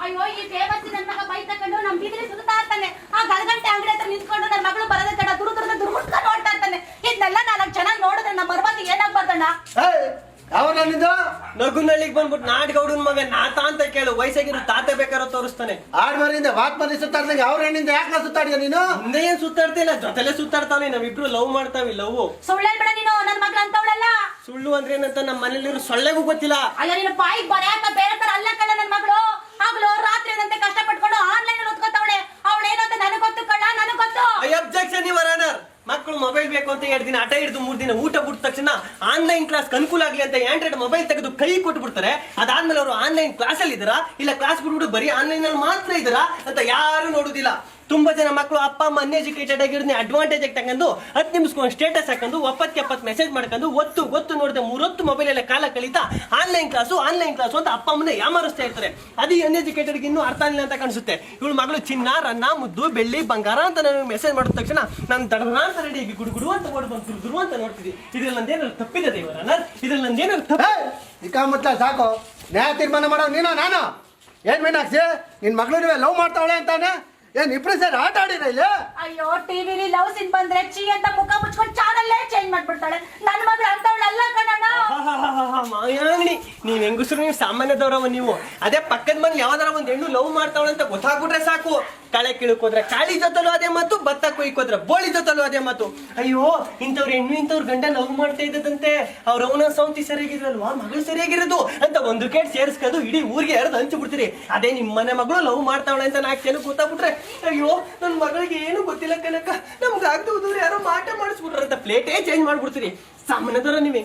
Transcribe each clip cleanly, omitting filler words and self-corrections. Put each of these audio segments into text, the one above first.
ಅಯ್ಯೋ ಈ ದೇವಸ್ಥಾನ ನನ್ನ ಮಗ ಬೈ ತಕೊಂಡು ನಮ್ ಬೀದಿಲಿ ಸುತ್ತಾ ಇರ್ತಾನೆ. ಆ ಗಲಗಂಟೆ ಅಂಗಡಿ ಹತ್ರ ನಿಂತ್ಕೊಂಡು ನನ್ನ ಮಗಳು ಬರದೆ ತಡ ದುರ್ಗುಡ್ತಾ ನೋಡ್ತಾ ಇರ್ತಾನೆ. ಇದನ್ನೆಲ್ಲ ನಾಲ್ಕು ಜನ ನೋಡಿದ್ರೆ ನಮ್ಮ ಮರ್ಬಂದಿಗೆ ಏನಾಗ್ಬಾರ್ದಣ್ಣ. ಅವನಿಂದ ನಗುನಳ್ಳಿಗೆ ಬಂದ್ಬಿಟ್ಟು ನಾಡ್ಗೌಡನ್ ಮಗ ನಾತ ಅಂತ ಕೇಳು, ವಯಸ್ಸಾಗಿರೋ ತಾತ ಬೇಕಾರೋ ತೋರಿಸ್ತಾನೆ. ಆಡ್ಮರಿಂದ ವಾತ್ಮರಿ ಸುತ್ತಾಡ್ದಂಗೆ ಅವ್ರ ಹೆಣ್ಣಿಂದ ಯಾಕೆ ಸುತ್ತಾಡಿದ ನೀನು? ಮುಂದೆ ಏನ್ ಸುತ್ತಾಡ್ತಿಲ್ಲ, ಜೊತೆಲೆ ಸುತ್ತಾಡ್ತಾವೆ. ನಾವಿಬ್ರು ಲವ್ ಮಾಡ್ತಾವಿ. ಲವ್ ಸುಳ್ಳು ಹೇಳ್ಬೇಡ ನೀನು, ನನ್ನ ಮಗಳು ಅಂತವಳಲ್ಲ. ಸುಳ್ಳು ಅಂದ್ರೆ ಏನಂತ ನಮ್ಮ ಮನೇಲಿರೋ ಸೊಳ್ಳೆಗೂ ಗೊತ್ತಿಲ್ಲ. ಅಯ್ಯೋ ನೀನು ಬಾಯಿಗೆ ಬರೆಯಾಕ ಬೇರೆ ತರ ಅಲ್ಲ ಕಳ್ಳ ನನ್ನ ಮಗಳು. ಆಗ್ಲೂ ರಾತ್ರಿ ಏನಂತೆ ಕಷ್ಟ ಪಟ್ಕೊಂಡು ಆನ್ಲೈನ್ ಅಲ್ಲಿ ಓದ್ಕೋತಾವಳೆ. ಅವಳೇನು ಅಂತ ನನಗೆ ಗೊತ್ತು ಕಳ್ಳ, ನನಗೆ ಗೊತ್ತು. Objection your honour. ಮಕ್ಕಳು ಮೊಬೈಲ್ ಬೇಕು ಅಂತ 2 ದಿನ ಆಟ ಹಿಡಿದು 3 ದಿನ ಊಟ ಬಿಟ್ಟ ತಕ್ಷಣ ಆನ್ಲೈನ್ ಕ್ಲಾಸ್ ಅನುಕೂಲ ಆಗ್ಲಿ ಅಂತ ಆಂಡ್ರಾಯ್ಡ್ ಮೊಬೈಲ್ ತೆಗೆದು ಕೈ ಕೊಟ್ಟು ಬಿಡ್ತಾರೆ. ಅದಾದ್ಮೇಲೆ ಅವರು ಆನ್ಲೈನ್ ಕ್ಲಾಸ್ ಅಲ್ಲಿ ಇದ್ದಾರಾ ಇಲ್ಲ ಕ್ಲಾಸ್ ಬಿಟ್ಬಿಟ್ಟು ಬರೀ ಆನ್ಲೈನ್ ಅಲ್ಲಿ ಮಾತ್ರ ಇದ್ದಾರಾ ಅಂತ ಯಾರು ನೋಡುದಿಲ್ಲ. ತುಂಬಾ ಜನ ಮಕ್ಕಳು ಅಪ್ಪ ಅಮ್ಮ ಅನ್ಎಜುಕೇಟೆಡ್ ಆಗಿರೋದನ್ನ ಅಡ್ವಾಂಟೇಜ್ ಆಗಿ ತಗೊಂಡು 10 ನಿಮಿಷಕ್ಕೆ ಸ್ಟೇಟಸ್ ಹಾಕೊಂಡು 70 ಮೆಸೇಜ್ ಮಾಡ್ಕೊಂಡು ಗೊತ್ತು ನೋಡಿದೆ 3 ಹೊತ್ತು ಮೊಬೈಲ್ ಎಲ್ಲ ಕಾಲ ಕಳೀತಾ ಆನ್ಲೈನ್ ಕ್ಲಾಸು ಅಂತ ಅಪ್ಪ ಅಮ್ಮನ ಯಾಮಾರಿಸ್ತಾ ಇರ್ತಾರೆ. ಅದು ಅನ್ಎಜುಕೇಟೆಡ್ ಇನ್ನೂ ಅರ್ಥ ಆಗಿಲ್ಲ ಅಂತ ಕಾಣಿಸುತ್ತೆ. ಇವಳು ಮಗಳು ಚಿನ್ನ ರನ್ನ ಮುದ್ದು ಬೆಳ್ಳಿ ಬಂಗಾರ ಅಂತ ನಾನು ಮೆಸೇಜ್ ಮಾಡಿದ ತಕ್ಷಣ ನಾನು ದಡನ ಅಂತ ರೆಡಿ ಗುಡು ಅಂತ ಓಡ್ ಬಂದು ದುರು ಅಂತ ನೋಡ್ತಿದ್ವಿ. ಇದ್ರಲ್ಲಿ ನಂದೇನಾದ್ರು ತಪ್ಪಿದೆ ದೇವರ, ಇದ್ರಲ್ಲಿ ನಂದೇನಾದ್ರು ಇಕಾಮತ್ಲ ಸಾಕು. ನ್ಯಾಯ ತೀರ್ಮಾನ ಮಾಡೋ ನೀನೋ ನಾನು? ಏನ್ ಮೀನಾಕ್ಷಿ ನಿನ್ ಮಗಳು ಲವ್ ಮಾಡ್ತಾವಳೆ ಅಂತಾನೆ? ಏನ್ ಇಬ್ರು ಸೇರಿ ಆಟ ಆಡಿರ ಇಲ್ಲಿ? ಅಯ್ಯೋ ಟಿವಿಲಿ ಲವ್ ಸೀನ್ ಬಂದ್ರೆ ಚೀ ಅಂತ ಮುಖ ಮುಚ್ಕೊಂಡು ಚಾನಲ್ಲೇ ಚೇಂಜ್ ಮಾಡ್ಬಿಡ್ತಾಳೆ. ನನ್ನ ಮಗಳು ಅಂತವಳಲ್ಲ ಕಣಣ್ಣ. ಮಾಯಾಂಗಣಿ, ನೀವ್ ಹೆಂಗಸರು ನೀವು ಸಾಮಾನ್ಯದವ್ರವ ನೀವು. ಅದೇ ಪಕ್ಕದ ಮನೇಲಿ ಯಾವ್ದಾರ ಒಂದ್ ಹೆಣ್ಣು ಲವ್ ಮಾಡ್ತಾವಳ ಅಂತ ಗೊತ್ತಾಗ್ಬಿಟ್ರೆ ಸಾಕು. ಕಳೆ ಕಿಳಕೋದ್ರೆ ಕಾಳಿ ಜೊತಲು ಅದೇ ಮಾತು, ಭತ್ತ ಕೊಯ್ಕೋದ್ರೆ ಬೋಳಿ ಜೊತಲು ಅದೇ ಮಾತು. ಅಯ್ಯೋ ಇಂಥವ್ರು ಹೆಣ್ಣು ಇಂಥವ್ರ ಗಂಡ ಲವ್ ಮಾಡ್ತಾ ಇದ್ದದಂತೆ. ಅವ್ರ ಅವನ ಸೌಂತಿ ಸರಿಯಾಗಿರಲ್ವಾ, ಮಗಳು ಸರಿಯಾಗಿರೋದು ಅಂತ ಒಂದು ಕೇಟ್ ಸೇರಿಸ್ಕೊಂಡು ಇಡೀ ಊರಿಗೆ ಹರಿದು ಹಂಚ್ಬಿಡ್ತೀರಿ. ಅದೇ ನಿಮ್ಮ ಮನೆ ಮಗಳು ಲವ್ ಮಾಡ್ತಾವಳೆ ಅಂತ 4 ಜನ ಗೊತ್ತಾಗ್ಬಿಟ್ರೆ ಅಯ್ಯೋ ನನ್ನ ಮಗಳಿಗೆ ಏನು ಗೊತ್ತಿಲ್ಲ ಕನಕ, ನಮ್ಗೆ ಆಗದೆ ಹೋದವ್ರು ಯಾರೋ ಮಾಟ ಮಾಡಿಸ್ಬಿಟ್ರ ಅಂತ ಪ್ಲೇಟೇ ಚೇಂಜ್ ಮಾಡ್ಬಿಡ್ತೀರಿ. ಸಾಮಾನ್ಯದವ್ರ ನೀವ್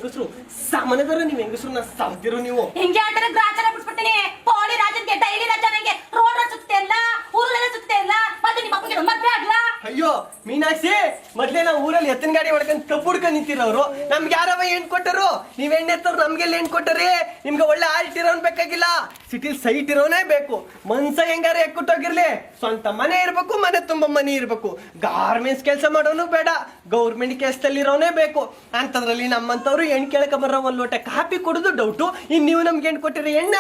ಹೆಂಗಸರು ನಾ ಸಾವ್ದಿರೋ ನೀವು. ಹಿಂಗೆ ಆಟದ ಗ್ರಾಚಾರ ಬಿಟ್ಬಿಡ್ತೀನಿ. ಪೋಳಿ ರಾಜನ್ಗೆ ಡೈಲಿ ರಾಜನಿಗೆ ರೋಡ್ ಸುತ್ತೆ ಇಲ್ಲ, ಊರಲ್ಲೆಲ್ಲ ಸುತ್ತೆ ಇಲ್ಲ. ಮತ್ತೆ ನಿಮ್ಮ ಅಪ್ಪಗೆ ಮದ್ವೆ ಆಗ್ಲಾ? ಅಯ್ಯೋ ಮೀನಾಕ್ಷಿ, ಮೊದ್ಲೇ ನಾವು ಊರಲ್ಲಿ ಎತ್ತಿನ ಗಾಡಿ ಹೊಡ್ಕೊಂಡು ಕಬ್ಬು ಹುಡ್ಕೊಂಡು ನಿಂತಿರೋರು. ನಮ್ಗೆ ಯಾರವ ಏನ್ ಕೊಟ್ಟರು? ನೀವ್ ಎಣ್ಣೆ ಎತ್ತವ್ರು ನಮ್ಗೆಲ್ಲ ಏನ್ ಕೊಟ್ಟರಿ? ನಿಮ್ಗೆ ಒಳ್ಳೆ ಆಲ್ಟ್ ಇರೋನ್ ಬೇಕಾಗಿಲ್ಲ, ಸಿಟಿಲ್ ಸೈಟ್ ಇರೋನೇ ಬೇಕು. ಮನ್ಸ ಹೆಂಗಾರ ಎಕ್ಕುಟ್ಟೋಗಿರ್ಲಿ, ಸ್ವಂತ ಮನೆ ಇರ್ಬೇಕು, ಮನೆ ತುಂಬಾ ಮನೆ ಇರ್ಬೇಕು. ಗಾರ್ಮೆಂಟ್ಸ್ ಕೆಲಸ ಮಾಡೋನು ಬೇಡ, ಗೌರ್ಮೆಂಟ್ ಕೆಲಸದಲ್ಲಿ ಇರೋನೇ ಬೇಕು. ಅಂತದ್ರಲ್ಲಿ ನಮ್ಮಂತವ್ರು ಹೆಣ್ ಕೇಳಕ ಬರೋ ಒಂದ್ ಲೋಟ ಕಾಪಿ ಕೊಡುದು ಡೌಟು. ಇನ್ ನೀವು ನಮ್ಗೆ ಹೆಣ್ ಕೊಟ್ಟಿರಿ ಎಣ್ಣ?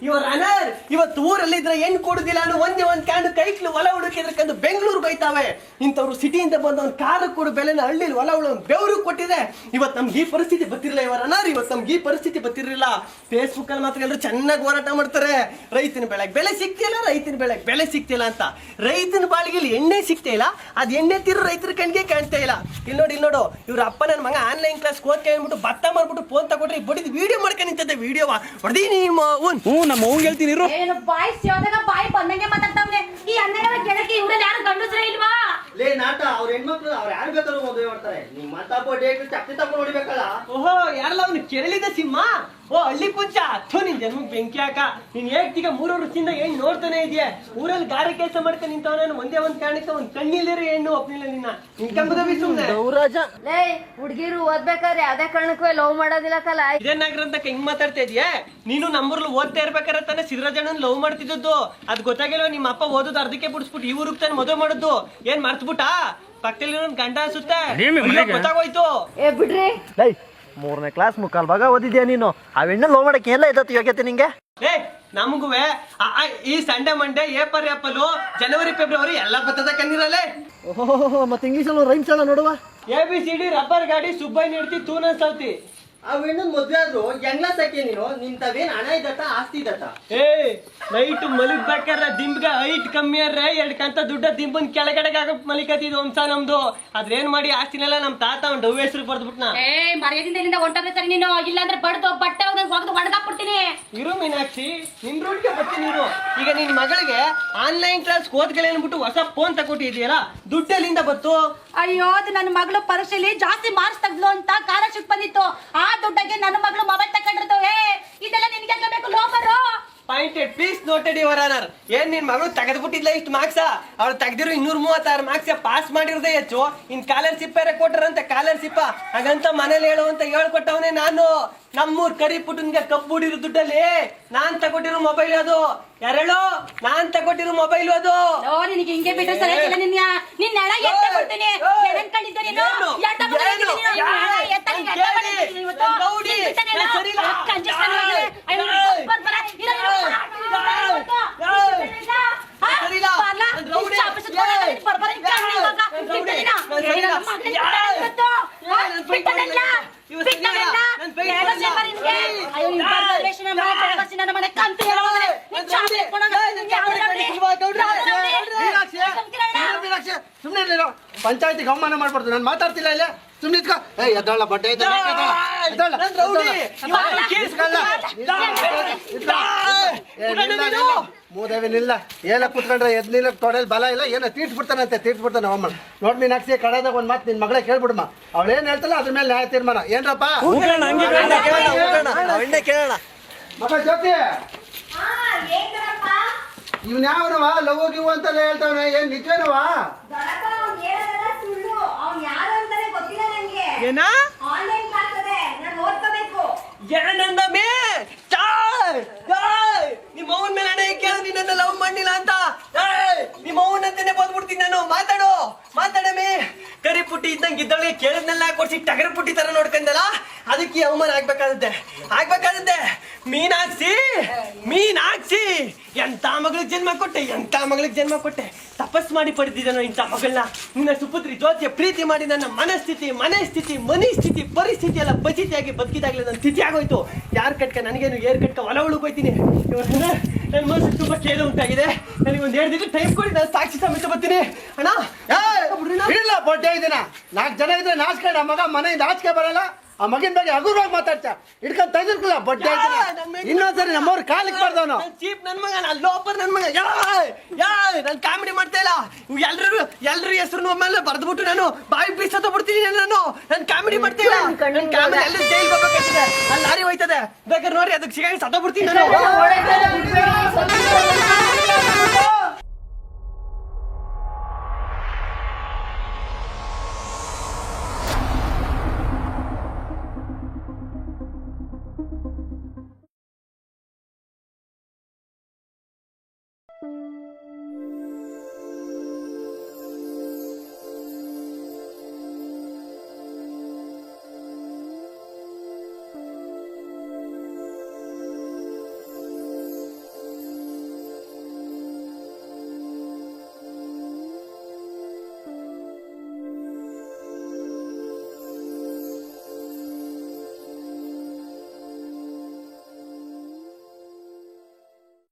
ಇವರ್ ಅನರ್ ಇವತ್ತು ಊರಲ್ಲಿ ಇದ್ರೆ ಹೆಣ್ ಕೊಡುದಿಲ್ಲ ಅನ್ನೋ ಒಂದೇ ಒಂದ್ ಕ್ಯಾಂಡು ಕೈಕ್ಲು ಹೊಲ ಹುಡುಕಿದ್ರಕಂದು ಬೆಂಗಳೂರು ಬೈತಾವೆ. ಇಂಥವ್ರು ಸಿಟಿಯಿಂದ ಬಂದ ಒಂದು ಕಾರು ಕೊಡು ಬೆಲೆನ ಹಳ್ಳಿಲಿ ಹೊಲ ಉಳ ಬೆವರು ಕೊಟ್ಟಿದೆ. ಇವತ್ತು ನಮ್ಗೆ ಈ ಪರಿಸ್ಥಿತಿ ಬರ್ತಿರ್ಲಿಲ್ಲ ಇವರ ಅನಾರ್, ಇವತ್ತು ನಮ್ಗೆ ಈ ಪರಿಸ್ಥಿತಿ ಬರ್ತಿರ್ಲಿಲ್ಲ. ಫೇಸ್ಬುಕ್ ಅಲ್ಲಿ ಮಾತ್ರ ಎಲ್ಲರೂ ಚೆನ್ನಾಗಿ ಹೋರಾಟ ಮಾಡ್ತಾರೆ. ರೈತನ ಬೆಳೆ ಸಿಗ್ತಿಲ್ಲ, ರೈತನ ಬೆಳೆ ಸಿಗ್ತಿಲ್ಲ ಅಂತ. ರೈತನ ಬಾಳಿಗೆ ಎಣ್ಣೆ ಸಿಗ್ತಾ ಇಲ್ಲ, ಅದ್ ಎಣ್ಣೆ ತಿರು ರೈತರ ಕಣ್ಗೆ ಕಾಣ್ತಾ ಇಲ್ಲ. ಇಲ್ಲಿ ನೋಡು ಇವ್ರ ಅಪ್ಪ ನನ್ನ ಮಗ ಆನ್ಲೈನ್ ಕ್ಲಾಸ್ ಕೋದ್ಕೆ ಅಂದ್ಬಿಟ್ಟು ಭತ್ತ ಮಾಡ್ಬಿಟ್ಟು ಫೋನ್ ತಗೊಂಡ್ರೆ ಬಡಿದ್ ವಿಡಿಯೋ ಮಾಡ್ಕೊಂಡು ನಿಂತದೆ. ವಿಡಿಯೋವಾ ಹೊಡೆದಿ ನಿಮ್ಮ ನಮ್ಮ ಅವ್ನು ಹೇಳ್ತೀನಿ ಇರು. ಏನು ಬಾಯ್ ಸಿಯೋದಾಗ ಬಾಯಿ ಬಂದಂಗೆ ಮಾತಾಡ್ತಾವ್ನೆ. ಈ 12 ಗೆಳಕಿ ಇವ್ರಲ್ಲಿ ಯಾರು ಗಂಡಸ್ರೇ ಇಲ್ವಾ? ಲೇ ನಾಟ ಅವ್ರ ಹೆಣ್ಮಕ್ಳು ಅವ್ರು ಯಾರು ಬೇಕಾದ್ರೂ ಮದುವೆ ಮಾಡ್ತಾರೆ. ನಿಮ್ ಮಾತಾಪೋ ಡೇಟ್ ಚಪ್ಪಿ ತಪ್ಪ ನೋಡಿಬೇಕಲ್ಲ. ಓಹೋ ಯಾರಲ್ಲ ಅವ್ನು ಕೆರಳಿದ ಸಿಂಹ. ಓ ಹಳ್ಳಿ ಕುಂಚ ಅಥೋ ನಿನ್ ಜನ್ಮಕ್ ಬೆಂಕಿ ಹಾಕ. ನೀನ್ ಹೇಳ್ತೀಗ 3 ವರ್ಷದಿಂದ ಹೆಣ್ಣು ನೋಡ್ತಾನೆ ಇದೆಯಾ? ಊರಲ್ಲಿ ಗಾರೆ ಕೆಲಸ ಮಾಡ್ಕೊಂಡು ನಿಂತವನ ಒಂದೇ ಒಂದ್ ಕಾರಣಕ್ಕೆ ಒಂದ್ ಕಣ್ಣಿಲ್ದಿರೋ ಹೆಣ್ಣು ಒಪ್ನಿಲ್ಲ ನಿನ್ನ. ನಿನ್ ಕಂಬದ ಸುಮ್ನೆ ಲೇ ಹುಡ್ಗಿರು ಓದ್ಬೇಕಾದ್ರೆ ಯಾವ್ದೇ ಕಾರಣಕ್ಕೂ ಲವ್ ಮಾಡೋದಿಲ್ಲ ಕಲ. ಇದೇನಾಗ್ರ ಅಂತ ಹಿಂಗ್ ಮಾತಾಡ್ತಾ ಇದೀಯಾ? ನೀನು ನಮ್ಮೂರ್ಲು ಓದ್ತಾ ಇರ್ಬೇಕಾದ್ರೆ ತಾನೆ ಸಿದ್ದರಾಜಣ್ಣನ್ ಲವ್ ಮಾಡ್ತಿದ್ದದ್ದು. ಅದ್ ಗೊತ್ತಾಗಿಲ್ವ? ನಿಮ್ಮ ಅಪ್ಪ ಓದೋದು ಅರ್ಧಕ್ಕೆ ಬಿಡಿಸ್ಬಿಟ್ಟು ಈ ಊರಿಗೆ ತಾನೆ ಮದುವೆ ಮಾಡೋದು. ಏನ್ ಮರ್ತ್ಬಿಟ್ಟ? ಪಕ್ಕದಲ್ಲಿ ಗಂಡ ಅನ್ಸುತ್ತೆ, ಗೊತ್ತಾಗೋಯ್ತು. ಏ ಬಿಡ್ರಿ, 3ನೇ ಕ್ಲಾಸ್ ಮುಕ್ಕಾಲ್ ಭಾಗ ಓದಿದ್ಯಾ ನೀನು? ಆ ಹೆಣ್ಣ ಲವ್ ಮಾಡಕ್ಕೆ ಎಲ್ಲ ಇದ್ದತ್ತು ಯೋಗ್ಯತೆ ನಿಂಗೆ? ಏ ನಮಗುವೆ ಈ ಸಂಡೆ ಮಂಡೆ ಏಪರ್ ಏಪಲು ಜನವರಿ ಫೆಬ್ರವರಿ ಎಲ್ಲ ಬರ್ತದ ಕಣ್ಣಿರಲ್ಲೇ. ಓಹೋ ಮತ್ತೆ ಇಂಗ್ಲೀಷಲ್ಲಿ ರೈಮ್ಸ್ ಎಲ್ಲ ನೋಡುವ. ABCD ರಬ್ಬರ್ ಗಾಡಿ ಸುಬ್ಬೈ ನೀಡ್ತಿ ತೂನ ಸಲ್ತಿ. ಆ ಹೆಣ್ಣನ್ ಮದ್ವೆ ಆದ್ರು ಹೆಂಗ್ಲ ಸಾಕಿ ನೀನು? ನಿಂತವೇನ್ ಹಣ ಇದ್ದತ್ತ ಆಸ್ತಿ ಇದ್ದತ್ತ? ಏ ನೈಟ್ ಮಲಗ್ಬೇಕಾದ್ರೆ ದಿಂಬ್ಗ ಹೈಟ್ ಕಮ್ಮಿ ಅರ್ರೆ 2 ಕಂತ ದುಡ್ಡ ದಿಂಬನ್ ಕೆಳಗಡೆಗೆ ಆಗಕ್ ಮಲಿಕತ್ತಿದ್ ವಂಶ ನಮ್ದು. ಅದ್ರೇನ್ ಮಾಡಿ ಆಸ್ತಿನೆಲ್ಲ ನಮ್ ತಾತ ಒಂದ್ ಡವ್ ಹೆಸರು ಬರ್ದ್ಬಿಟ್ನ. ಏ ಮರ್ಯಾದಿಂದ ಇಲ್ಲಿಂದ ಹೊಂಟೋದ್ರೆ ಸರಿ ನೀನು, ಇಲ್ಲಾಂದ್ರೆ ಬಡ್ದು ಬಟ್ಟೆ ಹೋಗ್ದು ಹೊಡೆದಾಕ್ಬಿಡ್ತೀನಿ. ಇರು ಮೀನಾಕ್ಷಿ, ನಿನ್ ರೂಟ್ಗೆ ಬರ್ತೀನಿ ಇರು. ಈಗ ನಿನ್ ಮಗಳಿಗೆ ಆನ್ಲೈನ್ ಕ್ಲಾಸ್ ಓದ್ಗಳೇ ಅನ್ಬಿಟ್ಟು ಹೊಸ ಫೋನ್ ತಗೊಟ್ಟಿದ್ಯಲ್ಲ, ದುಡ್ಡೆಲ್ಲಿಂದ ಬತ್ತು? ಅಯ್ಯೋ ಅದು ನನ್ನ ಮಗಳು ಪರೀಕ್ಷೆಲಿ ಜಾಸ್ತಿ ಮಾರ್ಕ್ಸ್ ತೆಗ್ದು ಅಂತ ಕಾಲರ್ಶಿಪ್ ಬಂದಿತ್ತು. ಆ ದುಡ್ಡಗೆ ನನ್ನ ಮಗಳು ಮೊಬೈಲ್ ತಗೊಂಡಿರ್ತು. ಇದೆಲ್ಲ ನಿನ್ಗೆ ಬೇಕು ಲೋಕರು. Pointed please noted your honour. ಏನ್ ನಿನ್ ಮಗಳು ತೆಗೆದ್ಬಿಟ್ಟಿದ್ಲ ಇಷ್ಟು ಮಾರ್ಕ್ಸ? ಅವ್ಳು ತೆಗ್ದಿರೋ 236 ಮಾರ್ಕ್ಸ್ ಪಾಸ್ ಮಾಡಿರೋದೇ ಹೆಚ್ಚು. ಇನ್ ಸ್ಕಾಲರ್ಶಿಪ್ ಬೇರೆ ಕೊಟ್ಟರಂತೆ. ಸ್ಕಾಲರ್ಶಿಪ್ ಹಾಗಂತ ಮನೇಲಿ ಹೇಳುವಂತ ಹೇಳ್ಕೊಟ್ಟವನೇ ನಾನು. ನಮ್ಮೂರ್ ಕರಿ ಪುಟನ್ಗೆ ಕಬ್ಬು ಹುಡಿರೋ ದುಡ್ಡಲ್ಲಿ ನಾನ್ ತಗೊಟ್ಟಿರೋ ಮೊಬೈಲ್ ಅದು. ಯಾರೇಳು? ನಾನ್ ತಗೊಟ್ಟಿರೋ ಮೊಬೈಲ್ ಅದು. ನಿನಗೆ ಹಿಂಗೆ ಬಿಟ್ಟರೆ ಸರಿಯಿಲ್ಲ. ನಿನ್ನ ಹಣ ಎತ್ತ ಕೊಡ್ತೀನಿ. ಎನ್ಕೊಂಡಿದ್ದೆ ನೀನು ಎತ್ತ ಕೊಡ್ತೀನಿ. ನಾನು ಸರಿ ಇಲ್ಲ. ಪಂಚಾಯತಿಗೆ ಅವಮಾನ ಮಾಡ್ಬಾರ್ದು. ನಾನು ಮಾತಾಡ್ತಿಲ್ಲ ಇಲ್ಲ, ಸುಮ್ಮನೆ ಇದ್ಕೋ. ಎದ್ದಾಳ ಬಟ್ಟೆ ಮೂದೇವಿನಿಲ್ಲ, ಏನ ಕುತ್ಕೊಂಡ್ರೆ ಎದ್ ನಿಲ್ಲಕ್ ತೊಡೆಲ್ ಬಲ ಇಲ್ಲ, ಏನೋ ತೀರ್ಸ್ಬಿಡ್ತಾನಂತೆ, ತೀರ್ಸ್ಬಿಡ್ತಾನೆ ಅವಮ್ಮ. ನೋಡ್ ಮೀನಾಕ್ಷಿ, ಕಡೆದಾಗ ಒಂದ್ ಮಾತು ನಿನ್ ಮಗಳೇ ಕೇಳ್ಬಿಡಮ್ಮ, ಅವಳು ಏನ್ ಹೇಳ್ತಲ್ಲ ಅದ್ರ ಮೇಲೆ ನ್ಯಾಯ ತೀರ್ಮಾನ. ಏನ್ರಪ್ಪ ಕೇಳೋಣ. ಮಗ ಜ್ಯೋತಿ, ಇವ್ನ ಯಾವನವ ಲವ್ ಗಿವ್ ಅಂತೆಲ್ಲ ಹೇಳ್ತಾವನೆ, ಏನ್ ನಿಜವೇನವ? ಏನ ಏನಂದಮ್ಮೆ? ನಿಮ್ಮ ಅವನ ಮೇಲೆ ಹಣೆ ಕೇಳ, ನಿನ್ನ ಲವ್ ಮಾಡಿಲ್ಲ ಅಂತ. ನಿಮ್ಮ ಅವನಂತಾನೆ ಬಂದ್ಬಿಡ್ತೀನಿ ನಾನು. ಮಾತಾಡಮೆ. ಕರಿ ಪುಟ್ಟಿ ಇದ್ದಂಗೆ ಇದ್ದವಳಿಗೆ ಕೇಳಿದ್ನೆಲ್ಲ ಕೊಡ್ಸಿ ಟಗರ ಪುಟ್ಟಿ ತರ ನೋಡ್ಕೊಂಡಲ್ಲ, ಅದಕ್ಕೆ ಅವಮಾನ ಆಗ್ಬೇಕಾಗುತ್ತೆ. ಮೀನಾಕ್ಷಿ ಎಂತ ಮಗಳಿಗೆ ಜನ್ಮ ಕೊಟ್ಟೆ. ತಪಸ್ ಮಾಡಿ ಪಡೆದಿದ್ದಾನೋ ಇಂಥ ಮಗಳನ್ನ. ನಿನ್ನ ಸುಪುತ್ರಿ ಜ್ಯೋತಿಯ ಪ್ರೀತಿ ಮಾಡಿ ನನ್ನ ಮನಸ್ಥಿತಿ ಪರಿಸ್ಥಿತಿ ಎಲ್ಲ ಬಚಿತಿಯಾಗಿ ಬದುಕಿದಾಗಲೇ ನನ್ನ ಸ್ಥಿತಿ ಆಗೋಯ್ತು. ಯಾರು ಕಟ್ಕ ನನಗೇನು ಏರ್ ಕಟ್ಕ ಹೊಲ ಉಳ್ಕೋಯ್ತೀನಿ. ನನ್ನ ಮನಸ್ಸು ತುಂಬಾ ಕೇಳು ಉಂಟಾಗಿದೆ. ನನಗೆ ಒಂದು 2 ದಿನ ಟೈಮ್ ಕೊಡಿ, ನಾನು ಸಾಕ್ಷಿ ಸಮೇತ ಬರ್ತೀನಿ ಅಣ್ಣ. ಇಲ್ಲ ಬೊಡ್ಡೆ ಇದೀನ 4 ಜನ ಇದ್ರೆ ನಾಚ್ಕೊಂಡ ಮಗ ಮನೆಯಿಂದ ಆಚೆ ಬರಲ್ಲ. ಆ ಮಗಿನ ಬಗ್ಗೆ ಹಗುರವಾಗಿ ಮಾತಾಡ್ತಾ ಇಟ್ಕೊಂಡ್ ತೆಗೆದಿರ್ಕಲ್ಲ ಬೊಡ್ಡೆ ಇನ್ನೊಂದ್ಸರಿ ನಮ್ಮವ್ರ ಕಾಲಿಗೆ ಬರ್ದವನು. ಚೀಪ್ ನನ್ ಮಗ, ನಾನು ಲೋಪರ್ ನನ್ ಮಗ. ನಾನು ಕಾಮಿಡಿ ಮಾಡ್ತಾ ಇಲ್ಲ. ಎಲ್ರ ಹೆಸರು ಮೇಲೆ ಬರ್ದ್ಬಿಟ್ಟು ನಾನು ಬಾಯಿ ಬೀಸತ್ತ ಬಿಡ್ತೀನಿ. ನಾನು ಕಾಮಿಡಿ ಮಾಡ್ತಾ ಇಲ್ಲ. ಕಾಮಿಡಿ ಎಲ್ಲ ಜೈಲ್ ಹೋಗ್ಬೇಕಾಗ್ತದೆ. ಅಲ್ಲಿ ಲಾರಿ ಹೋಯ್ತದೆ, ಬೇಕಾದ್ರೆ ನೋಡಿ ಅದಕ್ಕೆ ಸಿಗಾಗಿ ಸತ್ತ ಬಿಡ್ತೀನಿ ನಾನು.